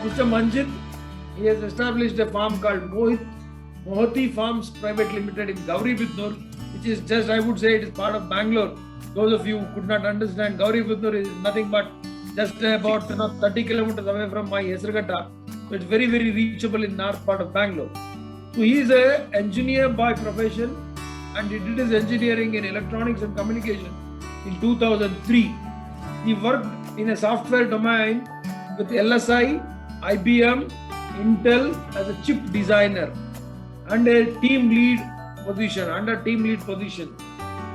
Mr. Manjith, he has established a farm called Mohati Farms Private Limited in Gauribidnur, which is just, I would say, it is part of Bangalore. Those of you who could not understand, Gauribidnur is nothing but just about 30 kilometers away from my Esraghatta. So it's very, very reachable in north part of Bangalore. So he is an engineer by profession, and he did his engineering in electronics and communication in 2003. He worked in a software domain with LSI, IBM, Intel as a chip designer and a team lead position.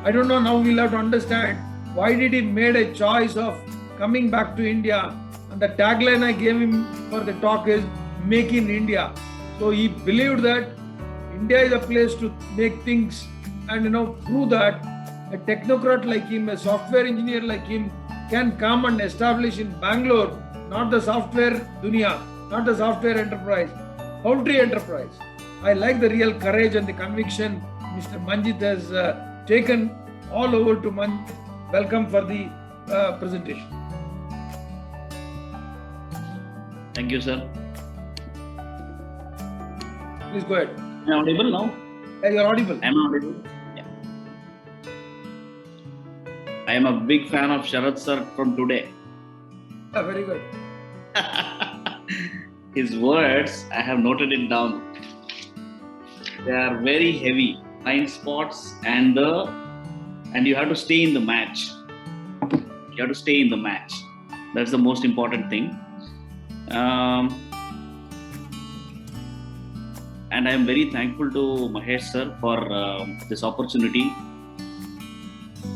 I don't know, now we'll have to understand why did he made a choice of coming back to India, and the tagline I gave him for the talk is Make in India. So he believed that India is a place to make things and prove that a technocrat like him, a software engineer like him can come and establish in Bangalore, not the software dunya, not the software enterprise, poultry enterprise. I like the real courage and the conviction Mr. Manjith has taken all over to Manjith. Welcome for the presentation. Thank you, sir. Please go ahead. Am I audible now? Yeah, you're audible. Am I audible? Yeah. I am a big fan of Sharad sir from today. Yeah, very good. His words, I have noted it down. They are very heavy, 9 spots, and you have to stay in the match. You have to stay in the match. That's the most important thing. And I am very thankful to Mahesh sir for this opportunity.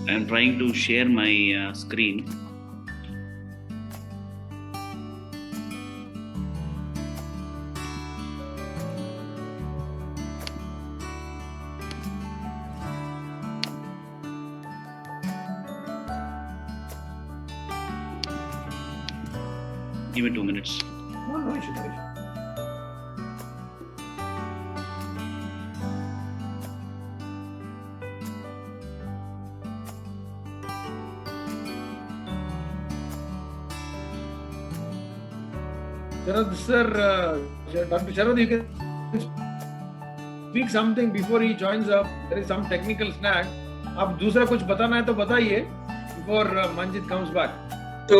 I am trying to share my screen. Give me 2 minutes. No issue. Sharad sir, Dr. Sharad, you can speak something before he joins up. There is some technical snag. आप दूसरा कुछ बताना है तो बताइए before Manjith comes back. तो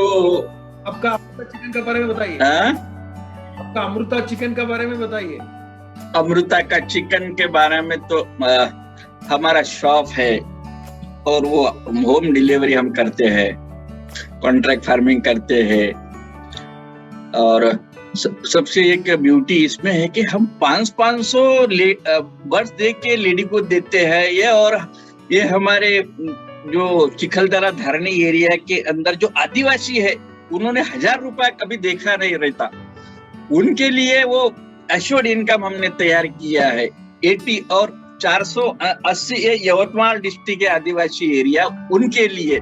आपका Amrita chicken के बारे में बताइए. आपका अमृता चिकन के बारे में बताइए. अमृता का चिकन के बारे में तो हमारा शॉप है और वो होम डिलीवरी हम करते हैं, कॉन्ट्रैक्ट फार्मिंग करते हैं. और सबसे एक ब्यूटी इसमें है कि हम 500 बर्थ दे के लेडी को देते हैं. और ये हमारे जो चिखलदरा धरनी एरिया के अंदर जो आदिवासी है, उन्होंने 1000 रुपया कभी देखा नहीं रहता. उनके लिए वो एश्योर्ड इनकम हमने तैयार किया है. 80 और 480 ये यवतमाल डिस्ट्रिक्ट के आदिवासी एरिया, उनके लिए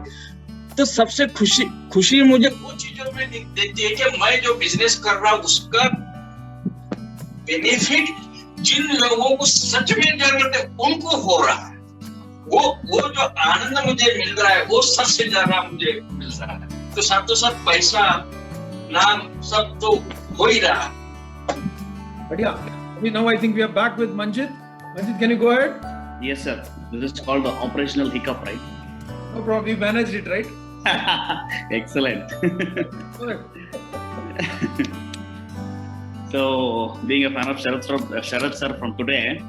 तो सबसे खुशी मुझे वो चीजों में देती है कि मैं जो बिजनेस कर रहा हूँ उसका बेनिफिट जिन लोगों को सच में जरूरत है उनको हो रहा है. वो जो आनंद मुझे मिल रहा है वो सबसे ज्यादा मुझे मिल रहा है. तो साथ पैसा नाम सब तो हो ही रहा है. बढ़िया. Now I think we are back with Manjith. Manjith, can you go ahead? Yes, sir. This is called the operational hiccup, right? No problem. We managed it, right? Excellent. Good. So, being a fan of Sharad sir from today,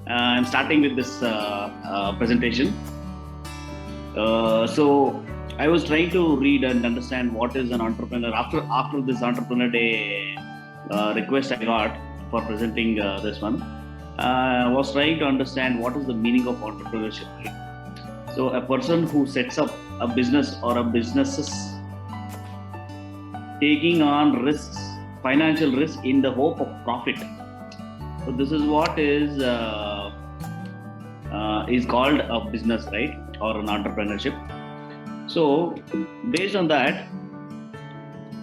I'm starting with this presentation. So, I was trying to read and understand what is an entrepreneur. After this Entrepreneur Day request I got for presenting this one, I was trying to understand what is the meaning of entrepreneurship. So, a person who sets up a business or a businesses taking on risks, financial risk in the hope of profit. So this is what is called a business, right, or an entrepreneurship. So based on that,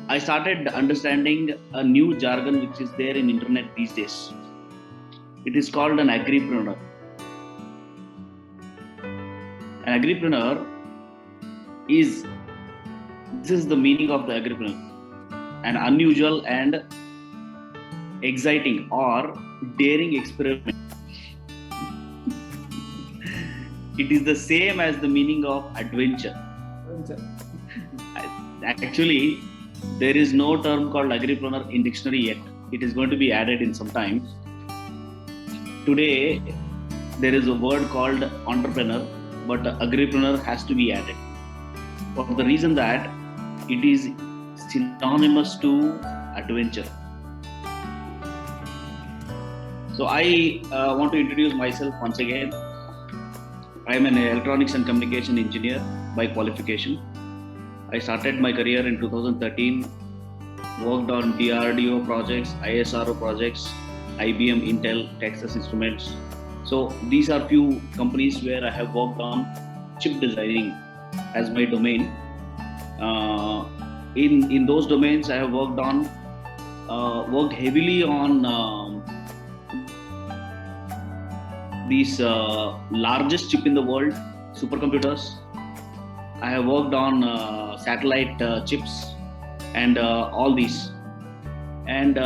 I started understanding a new jargon which is there in internet these days. It is called an agripreneur. An agripreneur this is the meaning of the agripreneur, an unusual and exciting or daring experiment. It is the same as the meaning of adventure. Actually, there is no term called agripreneur in dictionary yet. It is going to be added in some time. Today, there is a word called entrepreneur, but agripreneur has to be added. For the reason that it is synonymous to adventure. So I want to introduce myself once again. I am an electronics and communication engineer by qualification. I started my career in 2013, worked on DRDO projects, ISRO projects, IBM, Intel, Texas Instruments. So these are few companies where I have worked on chip designing as my domain. In those domains, I have worked heavily on these largest chip in the world, supercomputers. I have worked on satellite chips and all these. And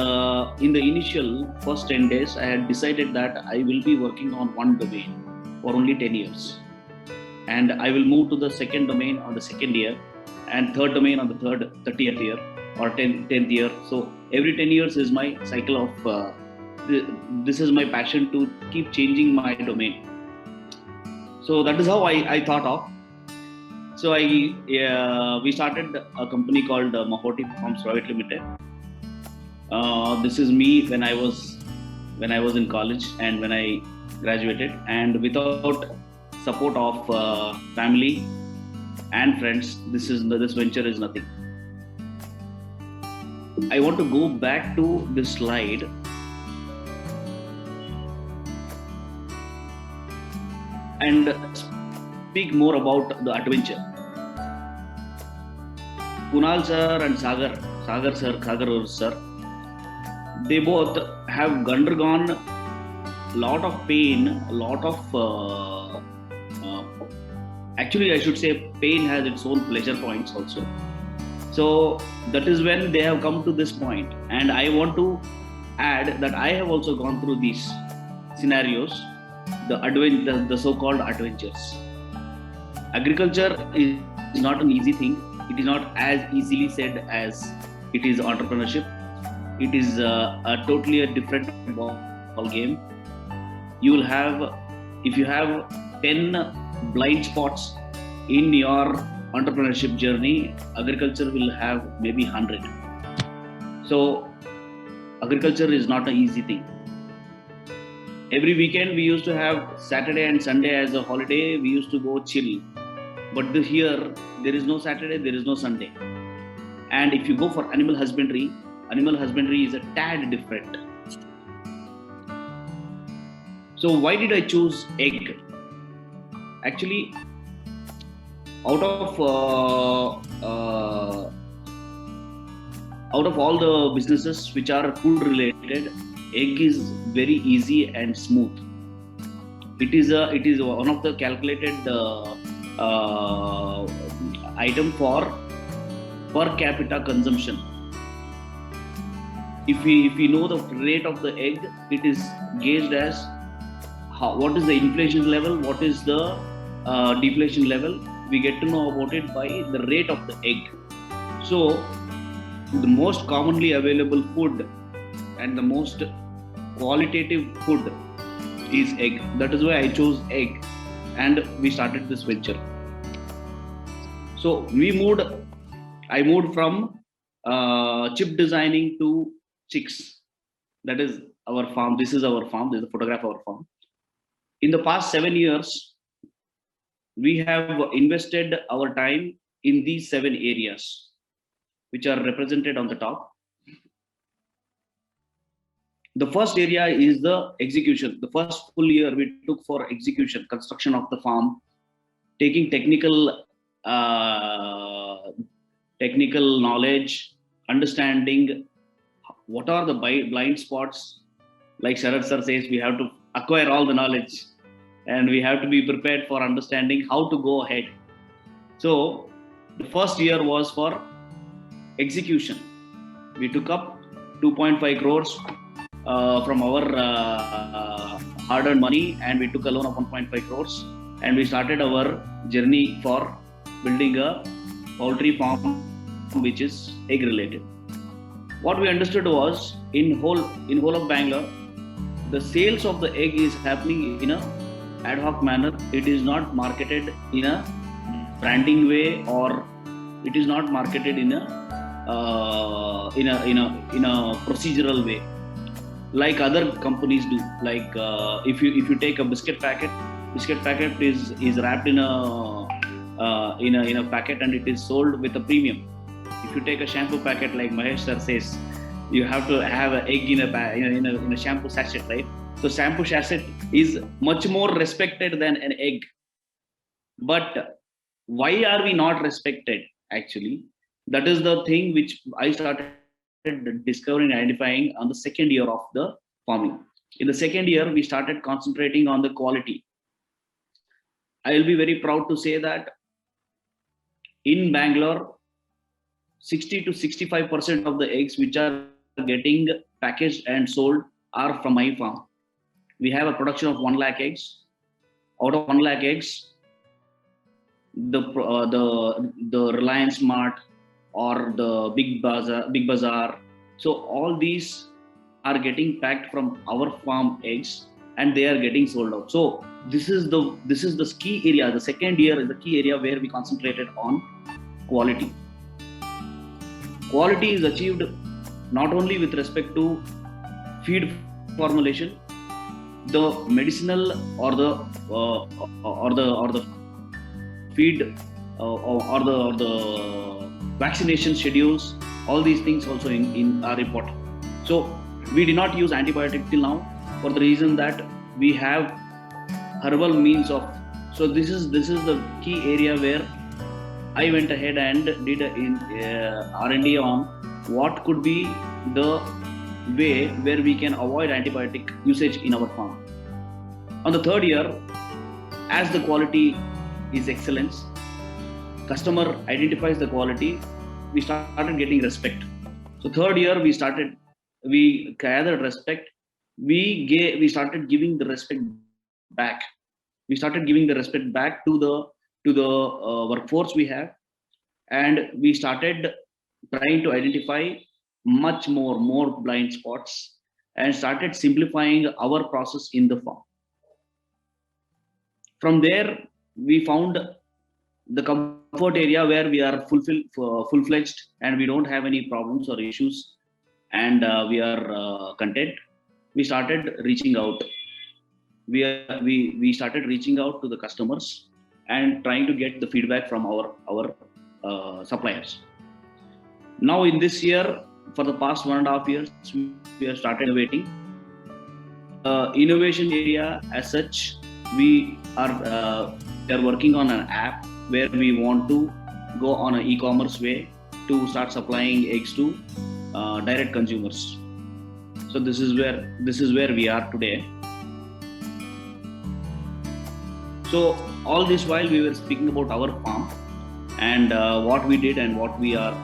in the initial first 10 days, I had decided that I will be working on one domain for only 10 years. And I will move to the second domain on the second year and third domain on the 30th year or 10th year. So every 10 years is my cycle of this is my passion to keep changing my domain. So that is how I thought of. So we started a company called Mahoti Farms Private Limited. This is me when I was in college and when I graduated, and without support of family and friends, this venture is nothing. I want to go back to this slide. And speak more about the adventure. Kunal sir and Sagar sir, they both have undergone a lot of pain, a lot of actually I should say pain has its own pleasure points also. So that is when they have come to this point, and I want to add that I have also gone through these scenarios, the so-called adventures. Agriculture is not an easy thing. It is not as easily said as it is entrepreneurship. It is a totally a different ball game. You will have, if you have 10 blind spots in your entrepreneurship journey, agriculture will have maybe 100. So agriculture is not an easy thing. Every weekend we used to have Saturday and Sunday as a holiday. We used to go chill. But here there is no Saturday, there is no Sunday. And if you go for animal husbandry is a tad different. So why did I choose egg? Actually, out of all the businesses which are food related, egg is very easy and smooth. It is one of the calculated item for per capita consumption. If we know the rate of the egg, it is gauged as what is the inflation level, what is the deflation level. We get to know about it by the rate of the egg. So the most commonly available food and the most qualitative food is egg. That is why I chose egg, and we started this venture. So I moved from chip designing to chicks. That is our farm. This is our farm. This is a photograph of our farm. In the past 7 years, we have invested our time in these 7 areas, which are represented on the top. The first area is the execution. The first full year we took for execution, construction of the farm, taking technical knowledge, understanding what are the blind spots. Like Sharad sir says, we have to acquire all the knowledge and we have to be prepared for understanding how to go ahead. So the first year was for execution. We took up 2.5 crores from our hard-earned money, and we took a loan of 1.5 crores, and we started our journey for building a poultry farm which is egg related. What we understood was in whole of Bangalore, the sales of the egg is happening in a ad hoc manner. It is not marketed in a branding way, or it is not marketed in a procedural way like other companies do. Like if you take a biscuit packet is wrapped in a packet and it is sold with a premium. If you take a shampoo packet, like Mahesh sir says, you have to have an egg in a shampoo sachet, right? So shampoo sachet is much more respected than an egg. But why are we not respected? Actually, that is the thing which I started discovering, identifying on the second year of the farming. In the second year, we started concentrating on the quality. I will be very proud to say that in Bangalore, 60 to 65% of the eggs which are getting packaged and sold are from my farm. We have a production of 1 lakh eggs. Out of 1 lakh eggs, the Reliance Mart or the Big Bazaar, so all these are getting packed from our farm eggs, and they are getting sold out. So this is the key area. The second year is the key area where we concentrated on quality. Quality is achieved not only with respect to feed formulation, the medicinal or the feed or the vaccination schedules. All these things also in are important. So we did not use antibiotics till now, for the reason that we have herbal means of. So this is the key area where I went ahead and did R&D on what could be the way where we can avoid antibiotic usage in our farm. On the third year, as the quality is excellence, customer identifies the quality, we started getting respect. So third year we gathered respect. We started giving the respect back. We started giving the respect back to the workforce we have, and we started trying to identify much more blind spots and started simplifying our process in the farm. From there, we found the comfort area where we are full-fledged and we don't have any problems or issues, and we are content. We started reaching out. We started reaching out to the customers and trying to get the feedback from our suppliers. Now in this year, for the past 1.5 years, we have started innovating. Innovation area as such, we are working on an app where we want to go on an e-commerce way to start supplying eggs to direct consumers. So this is where we are today. So all this while we were speaking about our farm and what we did and what we are.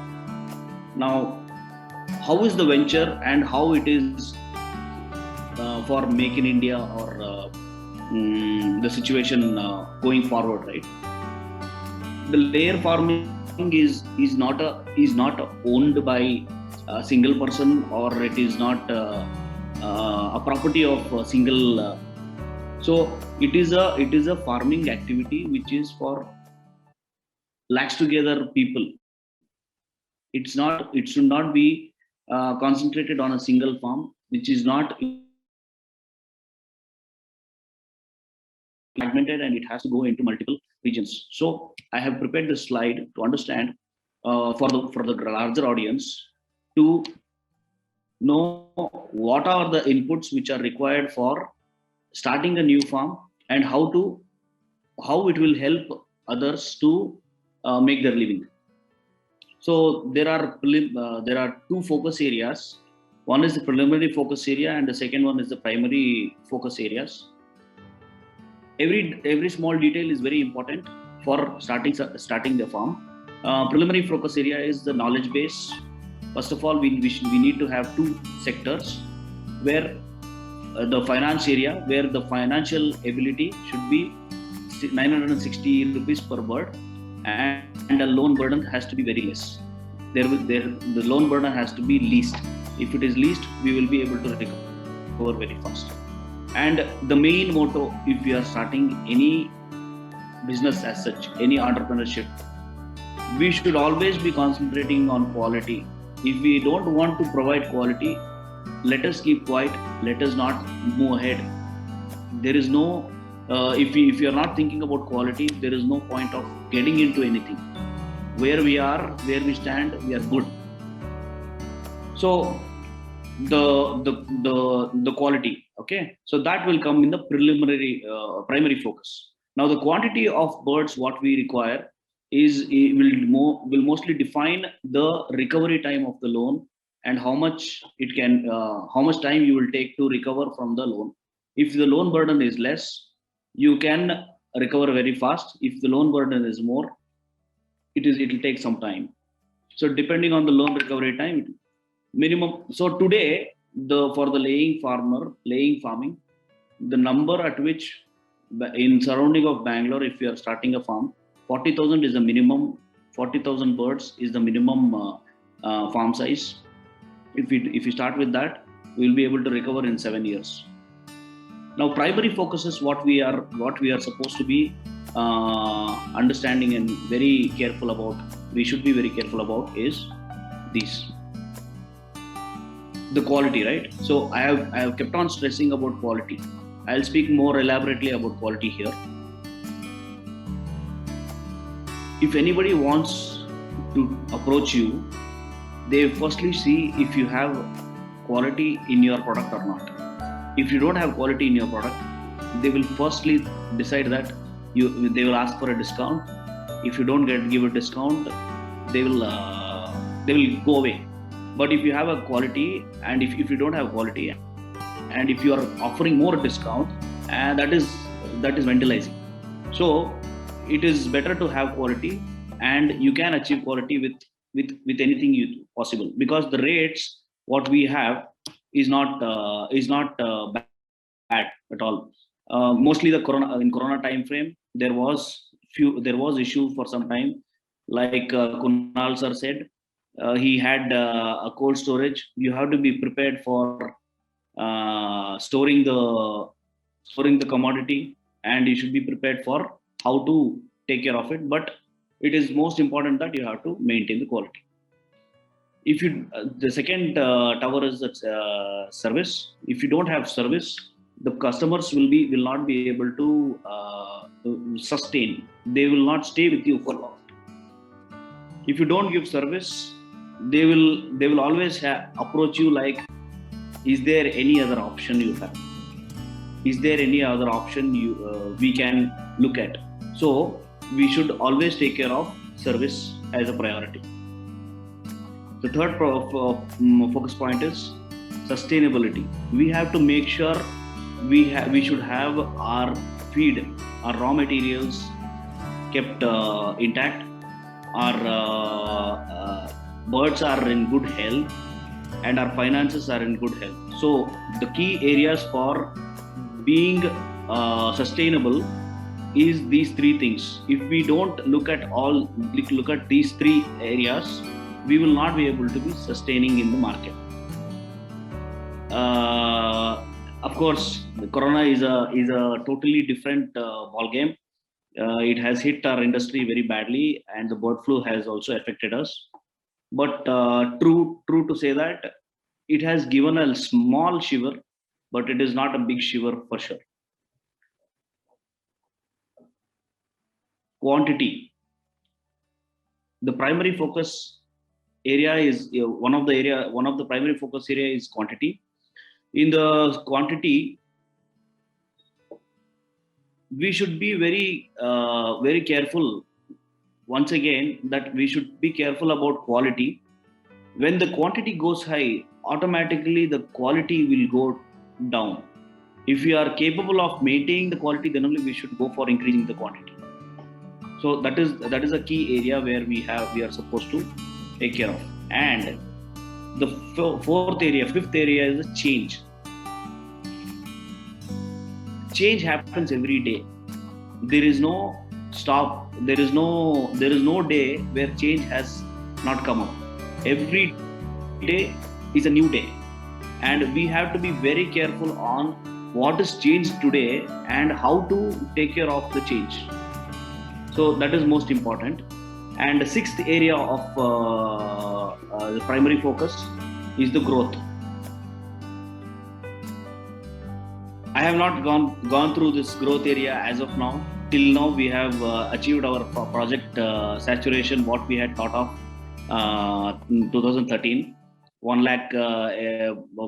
Now, how is the venture and how it is for Make in India or the situation going forward, right? The layer farming is not owned by a single person, or it is not a property of a single. So it is a farming activity which is for lakhs together people. It should not be concentrated on a single farm, which is not fragmented, and it has to go into multiple regions. So I have prepared this slide to understand for the larger audience to know what are the inputs which are required for starting a new farm and how it will help others to make their living. So there are two focus areas. One is the preliminary focus area, and the second one is the primary focus areas. Every small detail is very important for starting the farm. Preliminary focus area is the knowledge base. First of all, we need to have two sectors. where the finance area, where the financial ability should be 960 rupees per bird, and the loan burden has to be very less. The loan burden has to be least. If it is least, we will be able to recover very fast. And the main motto, if we are starting any business as such, any entrepreneurship, we should always be concentrating on quality. If we don't want to provide quality, let us keep quiet, let us not move ahead. There is no, if you are not thinking about quality, there is no point of getting into anything. Where we are, where we stand, we are good. So the quality, okay, so that will come in the primary focus. Now the quantity of birds what we require will mostly define the recovery time of the loan, and how much time you will take to recover from the loan. If the loan burden is less, you can recover very fast. If the loan burden is more, it will take some time. So depending on the loan recovery time, minimum. So today, for the laying farming, the number at which in surrounding of Bangalore, if you are starting a farm, 40,000 is the minimum. 40,000 birds is the minimum farm size. If you start with that, we will be able to recover in 7 years. Now, primary focus is what we are supposed to be understanding and very careful about. We should be very careful about is these. The quality, right? So I have kept on stressing about quality. I'll speak more elaborately about quality here. If anybody wants to approach you, they firstly see if you have quality in your product or not. If you don't have quality in your product, they will firstly decide that they will ask for a discount. If you don't give a discount, they will go away. But if you have a quality, and if you don't have quality, and if you are offering more discount, and that is vandalizing. So it is better to have quality, and you can achieve quality with anything possible, because the rates what we have is not bad at all. Mostly in corona time frame, there was issue for some time, like Kunal sir said. He had a cold storage. You have to be prepared for storing the commodity, and you should be prepared for how to take care of it. But it is most important that you have to maintain the quality. If you the second tower is service. If you don't have service, the customers will not be able to sustain. They will not stay with you for long. If you don't give service, they will always approach you like, is there any other option you have? Is there any other option we can look at? So we should always take care of service as a priority. The third focus point is sustainability. We have to make sure we should have our feed, our raw materials kept intact. Our birds are in good health, and our finances are in good health. So the key areas for being sustainable is these three things. If we don't look at these three areas, we will not be able to be sustaining in the market. Of course, the corona is a totally different ball game. It has hit our industry very badly, and the bird flu has also affected us. But true to say that it has given a small shiver, but it is not a big shiver for sure. Quantity. The primary focus area is one of the primary focus area is quantity. In the quantity, we should be very careful. Once again, that we should be careful about quality. When the quantity goes high, automatically the quality will go down. If we are capable of maintaining the quality, then only we should go for increasing the quantity. So that is a key area where we are supposed to take care of. And the fifth area is the change. change happens every day. There is no stop. There is no day where change has not come up. Every day is a new day, and we have to be very careful on what is changed today and how to take care of the change. So that is most important. And the sixth area of the primary focus is the growth. I have not gone through this growth area as of now. Till now, we have achieved our project saturation, what we had thought of in 2013, 1 lakh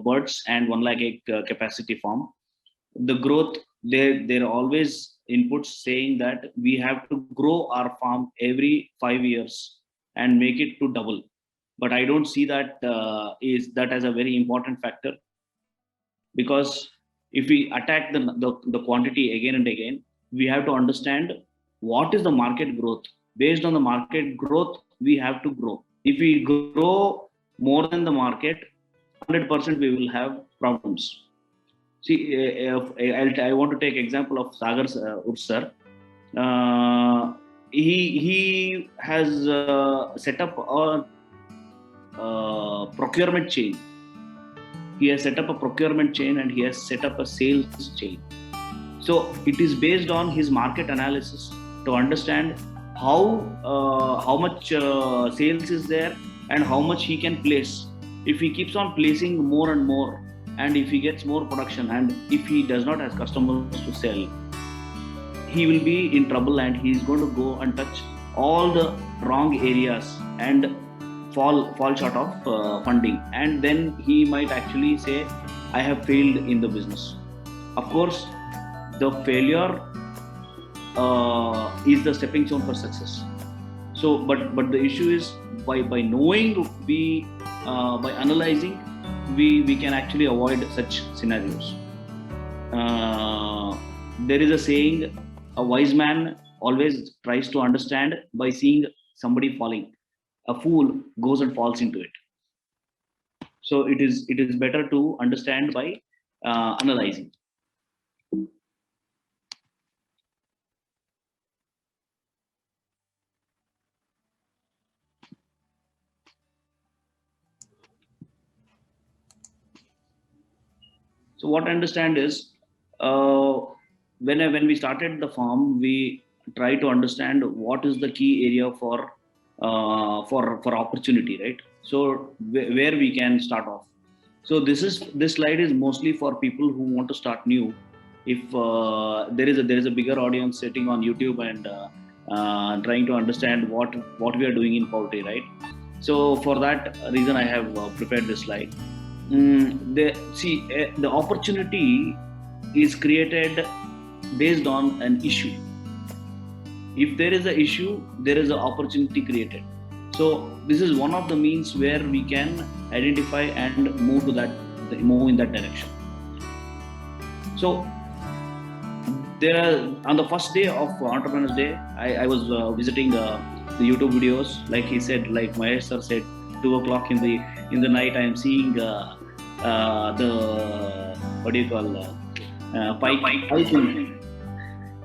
birds and 1 lakh egg capacity farm. The growth, there are always inputs saying that we have to grow our farm every 5 years and make it to double. But I don't see that as a very important factor, because if we attack the quantity again and again, we have to understand what is the market growth. Based on the market growth, we have to grow. If we grow more than the market, 100% we will have problems. See, I want to take example of Sagar sir. He has set up a procurement chain. He has set up a procurement chain and he has set up a sales chain. So it is based on his market analysis to understand how much sales is there and how much he can place. If he keeps on placing more and more, and if he gets more production, and if he does not have customers to sell, he will be in trouble, and he is going to go and touch all the wrong areas and fall short of funding, and then he might actually say, I have failed in the business. Of course, the failure is the stepping stone for success. So, but the issue is by knowing, by analyzing, we can actually avoid such scenarios. There is a saying, a wise man always tries to understand by seeing somebody falling. A fool goes and falls into it. So it is better to understand by analyzing. So what I understand is, when we started the farm, we try to understand what is the key area for opportunity, right? So where we can start off. So this slide is mostly for people who want to start new. If there is a bigger audience sitting on YouTube and trying to understand what we are doing in poultry, right? So for that reason, I have prepared this slide. The opportunity is created based on an issue. If there is an issue, there is an opportunity created. So this is one of the means where we can identify and move in that direction. So on the first day of Entrepreneurs Day, I was visiting the YouTube videos. Like he said, like Mahesh sir said, 2 o'clock in the night, I am seeing the what do you call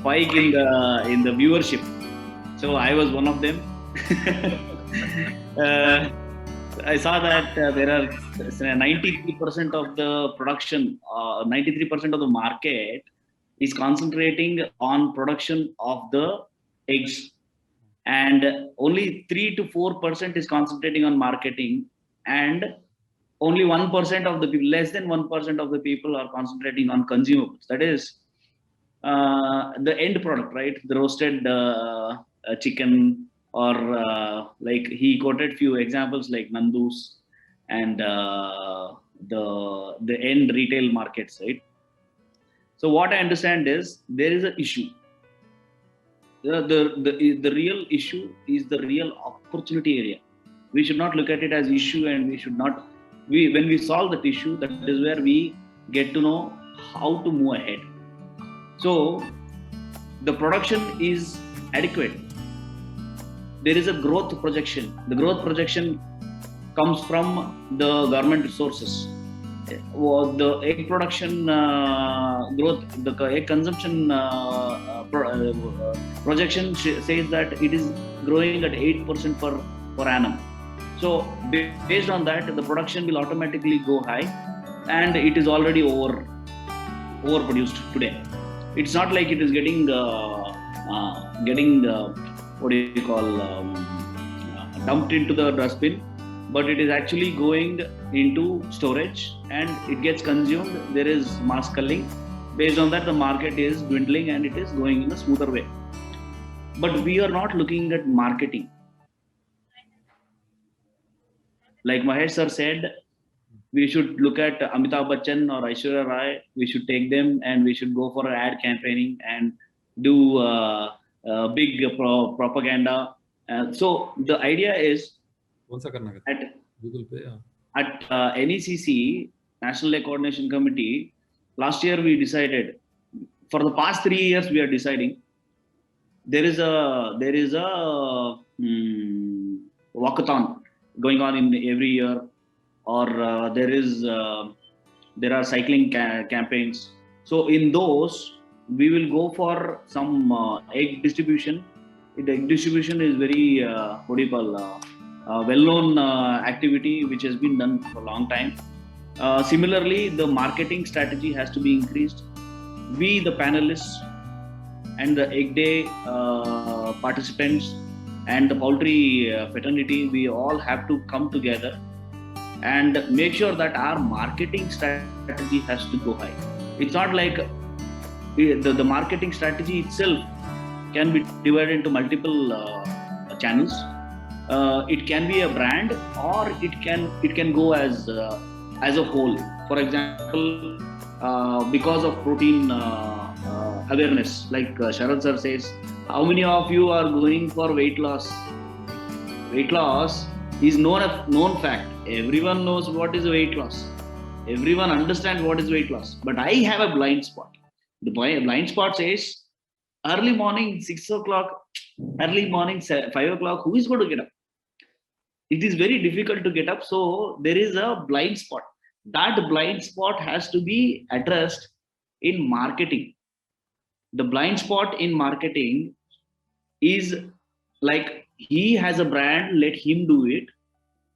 pike in the viewership. So I was one of them. I saw that there are 93% of the production, 93% of the market is concentrating on production of the eggs, and only 3 to 4% is concentrating on marketing, and only 1% of the people, less than 1% of the people are concentrating on consumables. That is the end product, right? The roasted chicken, or like he quoted few examples like Nandu's and the end retail markets, right? So what I understand is there is an issue. The real issue is the real opportunity area. We should not look at it as issue, and when we solve that issue, that is where we get to know how to move ahead. So the production is adequate. There is a growth projection. The growth projection comes from the government resources. the egg production growth, the egg consumption projection says that it is growing at 8% per annum. So based on that, the production will automatically go high, and it is already overproduced today. It's not like it is getting what do you call dumped into the dustbin, but it is actually going into storage and it gets consumed. There is mass culling. Based on that, the market is dwindling and it is going in a smoother way. But we are not looking at marketing. Like Mahesh sir said, we should look at Amitabh Bachchan or Aishwarya Rai. We should take them and we should go for an ad campaigning and do big propaganda. So the idea is at NECC, National Egg Coordination Committee, last year we decided, for the past 3 years we are deciding, there is a walkathon going on in every year, or there are cycling campaigns. So in those, we will go for some egg distribution. The egg distribution is very well-known activity which has been done for a long time. Similarly, the marketing strategy has to be increased. We, the panelists and the egg day participants and the poultry fraternity, we all have to come together and make sure that our marketing strategy has to go high. It's not like the marketing strategy itself can be divided into multiple channels. It can be a brand, or it can go as a whole. For example, because of protein awareness, like Sharad sir says, how many of you are going for weight loss? Weight loss is known fact. Everyone knows what is weight loss. Everyone understands what is weight loss. But I have a blind spot. The blind spot says, early morning 6 o'clock, early morning 5 o'clock, who is going to get up? It is very difficult to get up. So there is a blind spot. That blind spot has to be addressed in marketing. The blind spot in marketing is like, he has a brand, let him do it.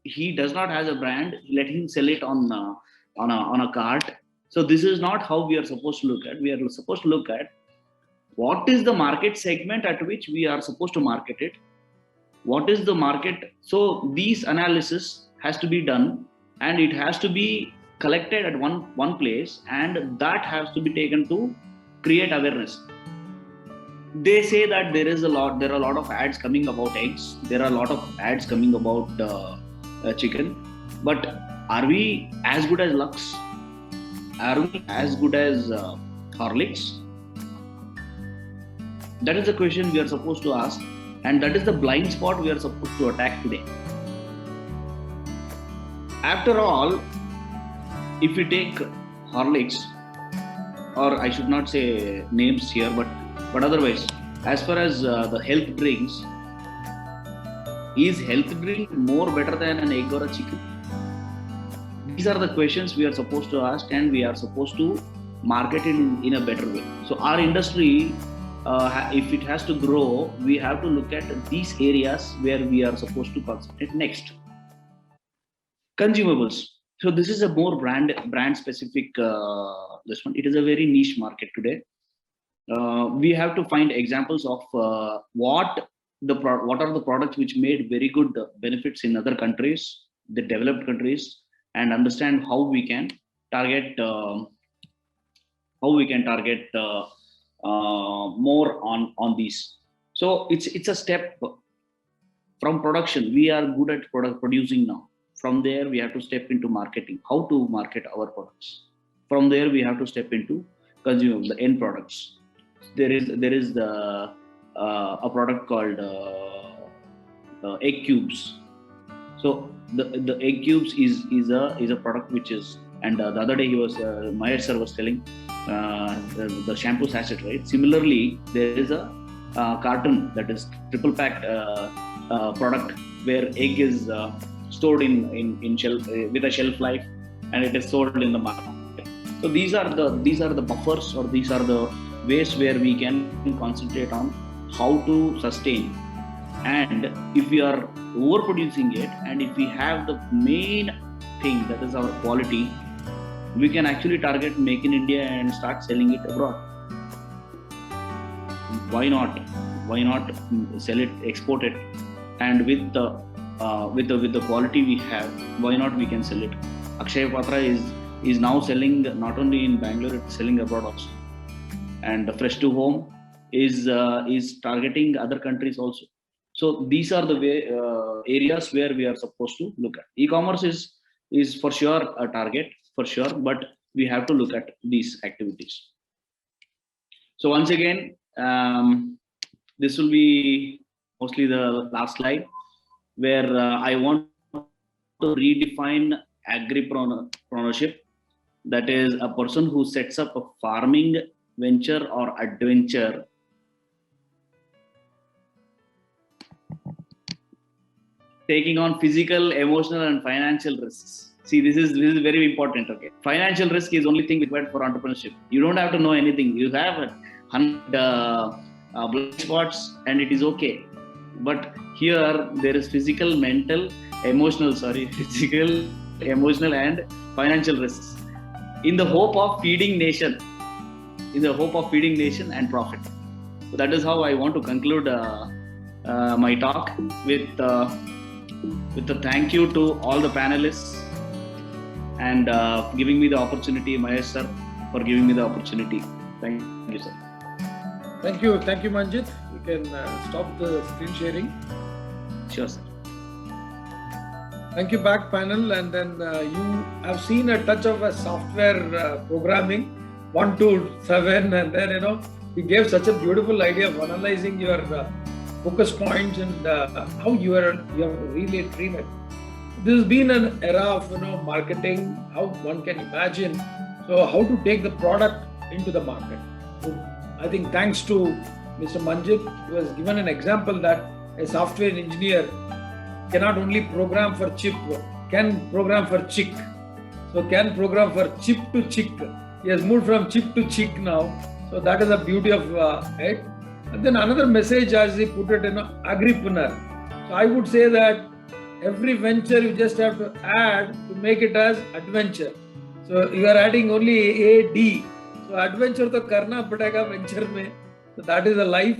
He does not have a brand, let him sell it on a cart. So this is not how we are supposed to look at. We are supposed to look at what is the market segment at which we are supposed to market it. What is the market? So these analysis has to be done, and it has to be collected at one place, and that has to be taken to create awareness. They say that there are a lot of ads coming about eggs. There are a lot of ads coming about chicken. But are we as good as Lux? Are we as good as Horlicks? That is the question we are supposed to ask, and that is the blind spot we are supposed to attack today. After all, if we take Horlicks, or I should not say names here, but otherwise, as far as the health drinks, is health drink more better than an egg or a chicken? These are the questions we are supposed to ask, and we are supposed to market it in a better way. So our industry, if it has to grow, we have to look at these areas where we are supposed to concentrate. Next, consumables. So this is a more brand specific this one. It is a very niche market today. We have to find examples of what are the products which made very good benefits in other countries, the developed countries, and understand how we can target more on these. So it's a step from production. We are good at producing now. From there, we have to step into marketing, how to market our products. From there, we have to step into consumer, the end products. There is a product called egg cubes. So the egg cubes is a product which is, and the other day Mahesh sir was telling the shampoo sachet, right? Similarly, there is a carton that is triple packed product where egg is stored in shelf with a shelf life, and it is sold in the market. So these are the buffers, or these are the ways where we can concentrate on how to sustain. And if we are overproducing it, and if we have the main thing, that is our quality, we can actually target Make in India and start selling it abroad. Why not? Why not sell it, export it, and with the quality we have, why not we can sell it? Akshay Patra is now selling not only in Bangalore, it's selling abroad also, and Fresh to Home is targeting other countries also. So these are the areas where we are supposed to look at. E-commerce is for sure a target, for sure, but we have to look at these activities. So once again, this will be mostly the last slide, where I want to redefine agripreneurship. That is a person who sets up a farming venture or adventure taking on physical, emotional, and financial risks. See, this is very important. Okay, financial risk is only thing required for entrepreneurship. You don't have to know anything. You have 100 blind spots, and it is okay. But here there is physical, emotional, and financial risks in the hope of feeding nation, and profit. So that is how I want to conclude my talk with a thank you to all the panelists, and giving me the opportunity, Mahesh sir, for giving me the opportunity. Thank you, sir. Thank you, Manjith. You can stop the screen sharing. Sure, sir. Thank you, back panel. And then you have seen a touch of a software programming 1 to 7, and then you gave such a beautiful idea of analyzing your focus points and how you have really dreamed. This has been an era of marketing, how one can imagine. So how to take the product into the market. So I think thanks to Mr. Manjith, who has given an example that a software engineer cannot only program for chip, can program for chick. So can program for chip to chick. He has moved from chip to chick now. So that is the beauty of it. And then another message, as he put it, agripreneur. So I would say that every venture you just have to add to make it as adventure. So you are adding only AD. So adventure to karna padega venture mein. So that is a life.